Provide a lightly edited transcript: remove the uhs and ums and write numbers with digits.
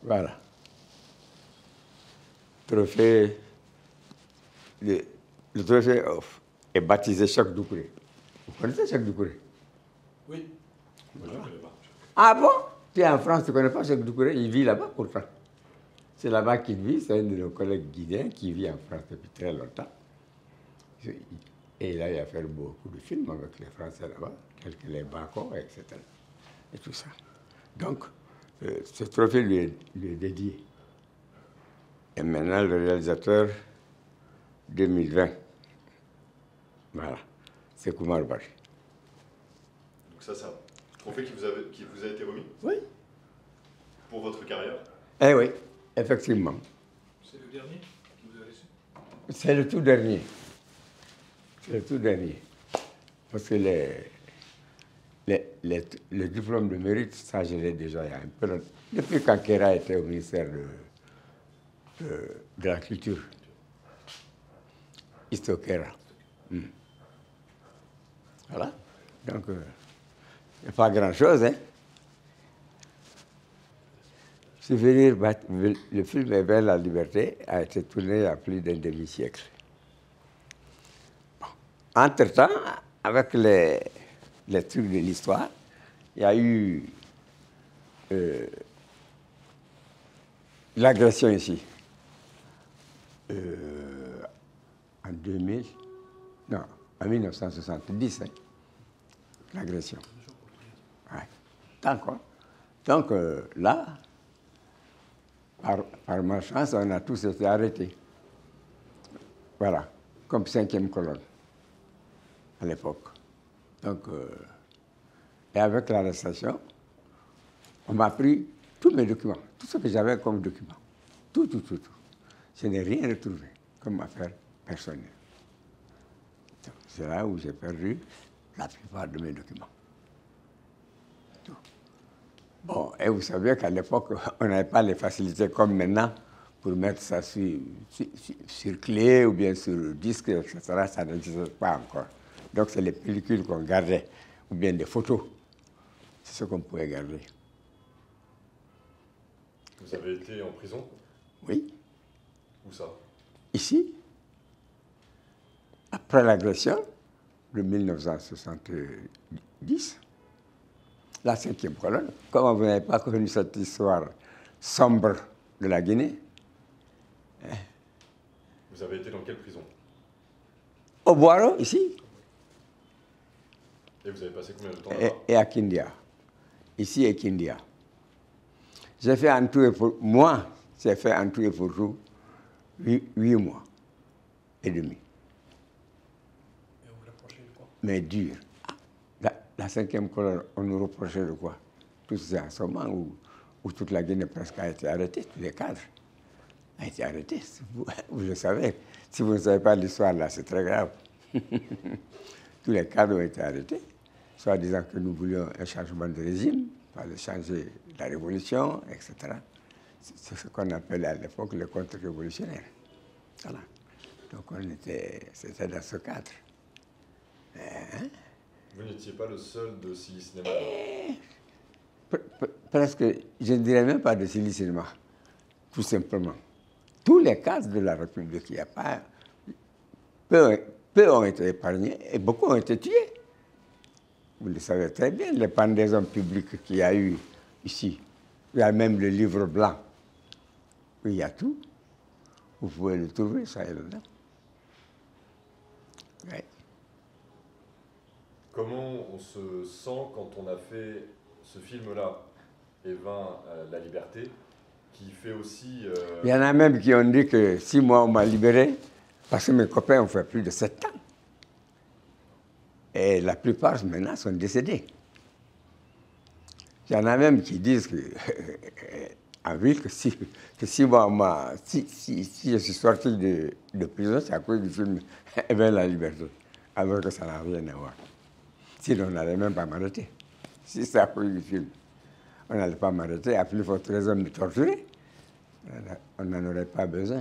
Voilà. Trophée, le trophée est baptisé Choc Doucouré. Vous connaissez Choc Doucouré? Oui. Voilà. Je ne connais pas. Ah bon? Tu es en France, tu ne connais pas Choc Doucouré? Il vit là-bas pourtant. C'est là-bas qu'il vit, c'est un de nos collègues guinéens qui vit en France depuis très longtemps. Et il a fait beaucoup de films avec les Français là-bas, tels que les Bacons, etc. Et tout ça. Donc, ce trophée lui est dédié. Et maintenant, le réalisateur 2020, voilà, c'est Koumar Bari. Donc ça, c'est un trophée qui vous a été remis? Oui. Pour votre carrière? Eh oui, effectivement. C'est le dernier que vous avez reçu? C'est le tout dernier. C'est le tout dernier. Parce que le diplôme de mérite, ça, je l'ai déjà il y a un peu. Depuis quand Kera était au ministère de la Culture. Isto Kera. Voilà. Donc, il n'y a pas grand-chose, hein. Souvenir, le film Vers la liberté a été tourné il y a plus d'un demi-siècle. Bon. Entre-temps, avec les trucs de l'histoire, il y a eu l'agression ici. En 2000, non, en 1970, hein, l'agression. Ouais. D'accord. Donc là, par malchance, on a tous été arrêtés. Voilà, comme 5e colonne à l'époque. Donc, et avec l'arrestation, on m'a pris tous mes documents, tout ce que j'avais comme documents. Tout. Je n'ai rien retrouvé comme affaire personnelle. C'est là où j'ai perdu la plupart de mes documents. Tout. Bon, et vous savez qu'à l'époque, on n'avait pas les facilités comme maintenant pour mettre ça sur clé ou bien sur disque, etc. Ça n'existait pas encore. Donc, c'est les pellicules qu'on gardait, ou bien des photos. C'est ce qu'on pouvait garder. Vous avez été en prison? Oui. Où ça? Ici. Après l'agression de 1970, la 5e colonne, comment vous n'avez pas connu cette histoire sombre de la Guinée? Vous avez été dans quelle prison? Au Boiro, ici. Et vous avez passé combien de temps là-bas? Et à Kindia. Ici et Kindia. J'ai fait en tout et pour... Moi, j'ai fait en tout et pour tout 8 mois et demi. Et vous reprochez de quoi? Mais dur. La 5e colonne, on nous reprochait de quoi? Tout c'est en ce moment où toute la Guinée presque a été arrêtée, tous les cadres ont été arrêtés. Vous le savez. Si vous ne savez pas l'histoire là, c'est très grave. Tous les cadres ont été arrêtés, soit disant que nous voulions un changement de régime, fallait changer la révolution, etc. C'est ce qu'on appelait à l'époque les contre-révolutionnaires. Voilà. Donc c'était dans ce cadre. Vous n'étiez pas le seul de Silly Cinéma? Presque, je ne dirais même pas de Silly Cinéma, tout simplement. Tous les cadres de la République, il n'y a pas... Peu ont été épargnés et beaucoup ont été tués. Vous le savez très bien, les pendaisons publiques qu'il y a eu ici. Il y a même le livre blanc. Il y a tout. Vous pouvez le trouver, ça et là. Ouais. Comment on se sent quand on a fait ce film-là, Eva, la liberté, qui fait aussi... Il y en a même qui ont dit que 6 mois on m'a libéré parce que mes copains ont fait plus de 7 ans. Et la plupart maintenant sont décédés. Il y en a même qui disent que, en ville que si moi, si je suis sorti de prison, c'est à cause du film Eva la liberté. Alors que ça n'a rien à voir. Sinon, on n'allait même pas m'arrêter. Si c'est à cause du film, on n'allait pas m'arrêter, à plus forte raison de me torturer. On n'en aurait pas besoin.